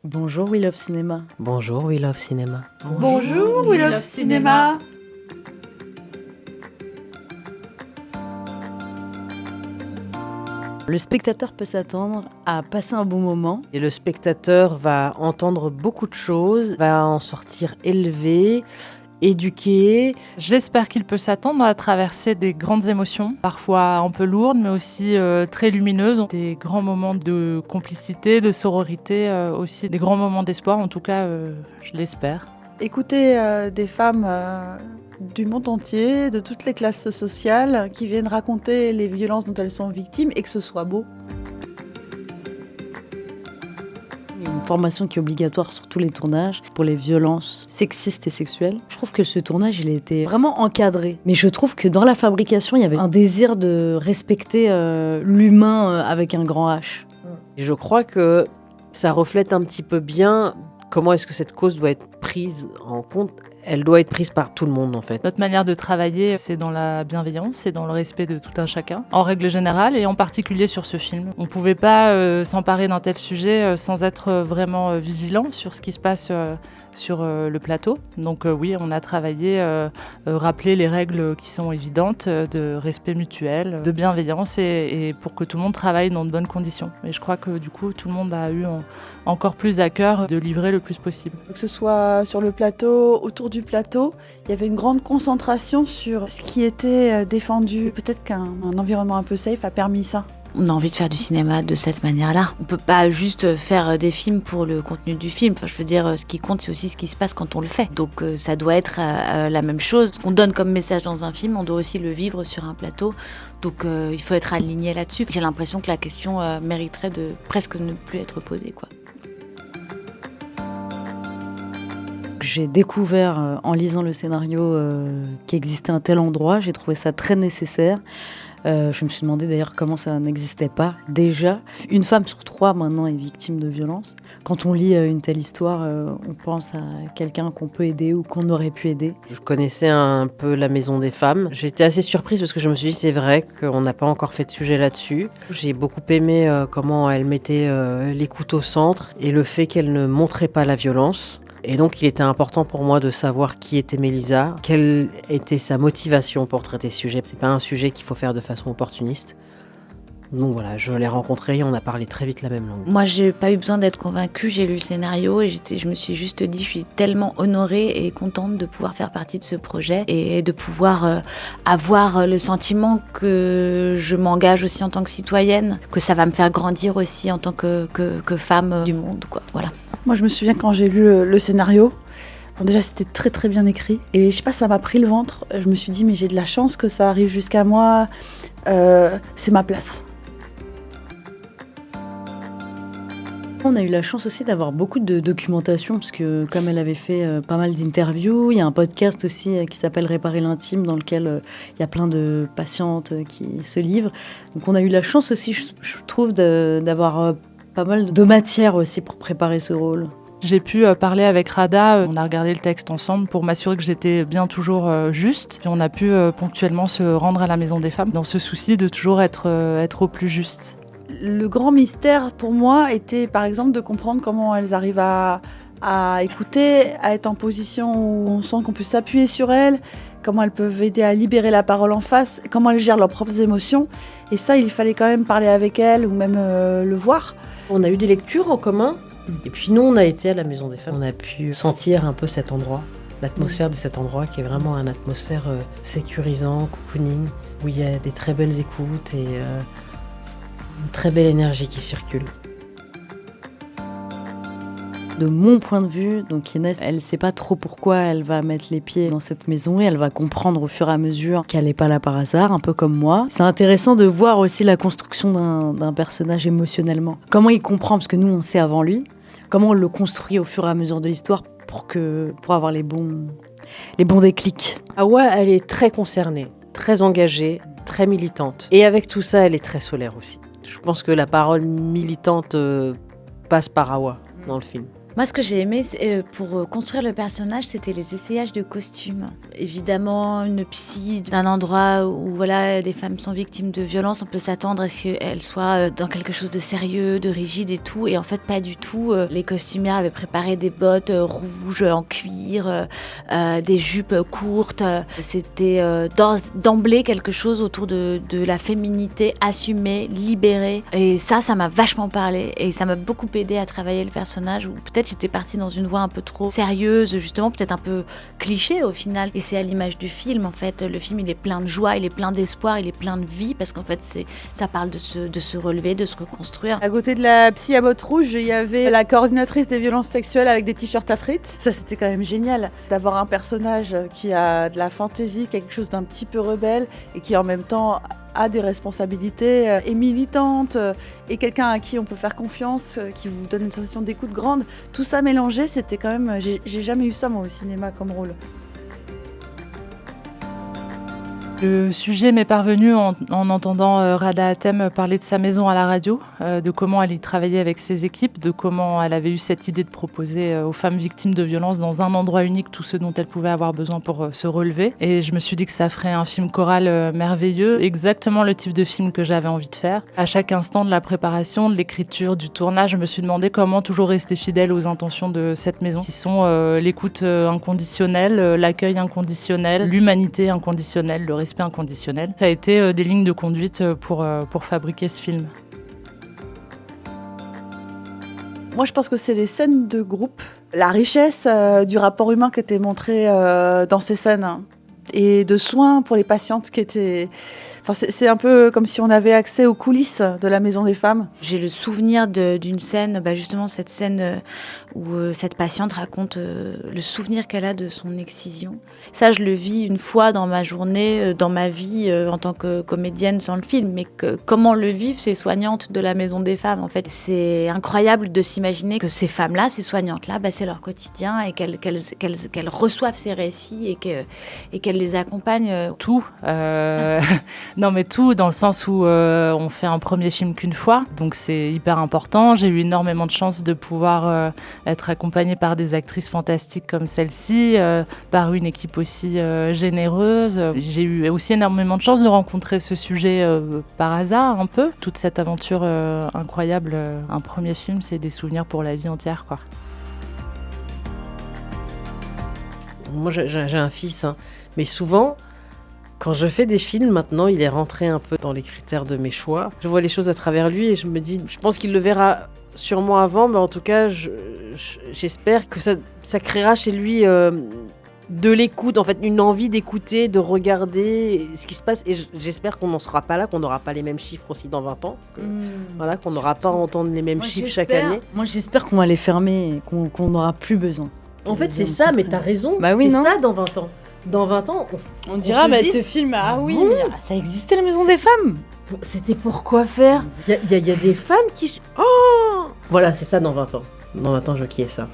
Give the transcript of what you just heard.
Bonjour We Love Cinéma. Bonjour We Love Cinéma. Bonjour We Love Cinéma. Le spectateur peut s'attendre à passer un bon moment. Et le spectateur va entendre beaucoup de choses, va en sortir élevé, éduqué. J'espère qu'il peut s'attendre à traverser des grandes émotions, parfois un peu lourdes, mais aussi très lumineuses. Des grands moments de complicité, de sororité, aussi des grands moments d'espoir, en tout cas, je l'espère. Écoutez des femmes du monde entier, de toutes les classes sociales, qui viennent raconter les violences dont elles sont victimes et que ce soit beau. Il y a une formation qui est obligatoire sur tous les tournages pour les violences sexistes et sexuelles. Je trouve que ce tournage, il a été vraiment encadré. Mais je trouve que dans la fabrication, il y avait un désir de respecter l'humain avec un grand H. Et je crois que ça reflète un petit peu bien comment est-ce que cette cause doit être prise en compte. Elle doit être prise par tout le monde en fait. Notre manière de travailler, c'est dans la bienveillance, c'est dans le respect de tout un chacun, en règle générale et en particulier sur ce film. On ne pouvait pas s'emparer d'un tel sujet sans être vraiment vigilant sur ce qui se passe sur le plateau. Donc oui, on a travaillé, rappeler les règles qui sont évidentes de respect mutuel, de bienveillance et pour que tout le monde travaille dans de bonnes conditions. Et je crois que du coup, tout le monde a eu encore plus à cœur de livrer le plus possible. Que ce soit sur le plateau, autour du plateau, il y avait une grande concentration sur ce qui était défendu. Peut-être qu'un environnement un peu safe a permis ça. On a envie de faire du cinéma de cette manière-là. On peut pas juste faire des films pour le contenu du film. Enfin, je veux dire, ce qui compte, c'est aussi ce qui se passe quand on le fait. Donc ça doit être la même chose. Ce qu'on donne comme message dans un film, on doit aussi le vivre sur un plateau. Donc il faut être aligné là-dessus. J'ai l'impression que la question mériterait de presque ne plus être posée, quoi. J'ai découvert en lisant le scénario qu'existait un tel endroit. J'ai trouvé ça très nécessaire. Je me suis demandé d'ailleurs comment ça n'existait pas déjà. Une femme sur 3 maintenant est victime de violence. Quand on lit une telle histoire, on pense à quelqu'un qu'on peut aider ou qu'on aurait pu aider. Je connaissais un peu la Maison des Femmes. J'étais assez surprise parce que je me suis dit c'est vrai qu'on n'a pas encore fait de sujet là-dessus. J'ai beaucoup aimé comment elle mettait l'écoute au centre et le fait qu'elle ne montrait pas la violence. Et donc, il était important pour moi de savoir qui était Mélisa, quelle était sa motivation pour traiter ce sujet. C'est pas un sujet qu'il faut faire de façon opportuniste. Donc voilà, je l'ai rencontrée et on a parlé très vite la même langue. Moi, j'ai pas eu besoin d'être convaincue. J'ai lu le scénario et je me suis juste dit, je suis tellement honorée et contente de pouvoir faire partie de ce projet et de pouvoir avoir le sentiment que je m'engage aussi en tant que citoyenne, que ça va me faire grandir aussi en tant que femme du monde, quoi. Voilà. Moi, je me souviens quand j'ai lu le scénario, bon, déjà c'était très très bien écrit et je sais pas, ça m'a pris le ventre. Je me suis dit mais j'ai de la chance que ça arrive jusqu'à moi, c'est ma place. On a eu la chance aussi d'avoir beaucoup de documentation parce que comme elle avait fait pas mal d'interviews, il y a un podcast aussi qui s'appelle Réparer l'intime dans lequel il y a plein de patientes qui se livrent. Donc on a eu la chance aussi, je trouve, d'avoir pas mal de matière aussi pour préparer ce rôle. J'ai pu parler avec Rada, on a regardé le texte ensemble pour m'assurer que j'étais bien toujours juste. Et on a pu ponctuellement se rendre à la Maison des Femmes dans ce souci de toujours être au plus juste. Le grand mystère pour moi était par exemple de comprendre comment elles arrivent à écouter, à être en position où on sent qu'on peut s'appuyer sur elles, comment elles peuvent aider à libérer la parole en face, comment elles gèrent leurs propres émotions. Et ça, il fallait quand même parler avec elles ou même le voir. On a eu des lectures en commun. Et puis nous, on a été à la Maison des Femmes. On a pu sentir un peu cet endroit, l'atmosphère de cet endroit qui est vraiment une atmosphère sécurisant, cocooning, où il y a des très belles écoutes et une très belle énergie qui circule. De mon point de vue, donc Inès, elle ne sait pas trop pourquoi elle va mettre les pieds dans cette maison et elle va comprendre au fur et à mesure qu'elle n'est pas là par hasard, un peu comme moi. C'est intéressant de voir aussi la construction d'un personnage émotionnellement. Comment il comprend, parce que nous on sait avant lui, comment on le construit au fur et à mesure de l'histoire pour avoir les bons déclics. Awa, elle est très concernée, très engagée, très militante. Et avec tout ça, elle est très solaire aussi. Je pense que la parole militante passe par Awa dans le film. Moi, ce que j'ai aimé pour construire le personnage, c'était les essayages de costumes. Évidemment, une psy d'un endroit où voilà, les femmes sont victimes de violences, on peut s'attendre à ce qu'elles soient dans quelque chose de sérieux, de rigide et tout. Et en fait, pas du tout. Les costumières avaient préparé des bottes rouges en cuir, des jupes courtes. C'était d'emblée quelque chose autour de la féminité assumée, libérée. Et ça m'a vachement parlé. Et ça m'a beaucoup aidé à travailler le personnage. Ou peut-être j'étais partie dans une voie un peu trop sérieuse, justement, peut-être un peu cliché au final. Et c'est à l'image du film, en fait. Le film, il est plein de joie, il est plein d'espoir, il est plein de vie, parce qu'en fait, ça parle de se relever, de se reconstruire. À côté de la psy à bottes rouges, il y avait la coordinatrice des violences sexuelles avec des t-shirts à frites. Ça, c'était quand même génial d'avoir un personnage qui a de la fantaisie, quelque chose d'un petit peu rebelle et qui en même temps a des responsabilités et militante et quelqu'un à qui on peut faire confiance, qui vous donne une sensation d'écoute grande. Tout ça mélangé, c'était quand même... J'ai jamais eu ça moi au cinéma comme rôle. Le sujet m'est parvenu en entendant Rada Hatem parler de sa maison à la radio, de comment elle y travaillait avec ses équipes, de comment elle avait eu cette idée de proposer aux femmes victimes de violences dans un endroit unique tout ce dont elles pouvaient avoir besoin pour se relever. Et je me suis dit que ça ferait un film choral merveilleux, exactement le type de film que j'avais envie de faire. À chaque instant de la préparation, de l'écriture, du tournage, je me suis demandé comment toujours rester fidèle aux intentions de cette maison, qui sont l'écoute inconditionnelle, l'accueil inconditionnel, l'humanité inconditionnelle, le respect inconditionnel. Ça a été des lignes de conduite pour fabriquer ce film. Moi, je pense que c'est les scènes de groupe, la richesse du rapport humain qui était montrée dans ces scènes, hein, et de soins pour les patientes qui étaient... Enfin, c'est un peu comme si on avait accès aux coulisses de la Maison des Femmes. J'ai le souvenir d'une scène, justement cette scène où cette patiente raconte le souvenir qu'elle a de son excision. Ça, je le vis une fois dans ma journée, dans ma vie en tant que comédienne sans le film, mais comment le vivent ces soignantes de la Maison des Femmes. En fait, c'est incroyable de s'imaginer que ces femmes-là, ces soignantes-là, c'est leur quotidien et qu'elles reçoivent ces récits et qu'elles les accompagnent. Tout. Non, mais tout dans le sens où on fait un premier film qu'une fois, donc c'est hyper important. J'ai eu énormément de chance de pouvoir être accompagnée par des actrices fantastiques comme celle-ci, par une équipe aussi généreuse. J'ai eu aussi énormément de chance de rencontrer ce sujet par hasard un peu. Toute cette aventure incroyable. Un premier film, c'est des souvenirs pour la vie entière, quoi. Moi, j'ai un fils, hein, mais souvent... Quand je fais des films, maintenant, il est rentré un peu dans les critères de mes choix. Je vois les choses à travers lui et je me dis, je pense qu'il le verra sûrement avant, mais en tout cas, j'espère que ça créera chez lui de l'écoute, en fait, une envie d'écouter, de regarder ce qui se passe. Et j'espère qu'on n'en sera pas là, qu'on n'aura pas les mêmes chiffres aussi dans 20 ans. Voilà, qu'on n'aura pas à entendre les mêmes chiffres chaque année. Moi, j'espère qu'on va les fermer et qu'on n'aura plus besoin. En fait, c'est ça, mais t'as raison. Bah oui, c'est non ça dans 20 ans. Dans 20 ans, on dira, ce film, mais ça existait la Maison des Femmes. C'était pour quoi faire ? Il y a des fans qui... Oh ! Voilà, c'est ça dans 20 ans. Dans 20 ans, je veux qu'il y ait ça.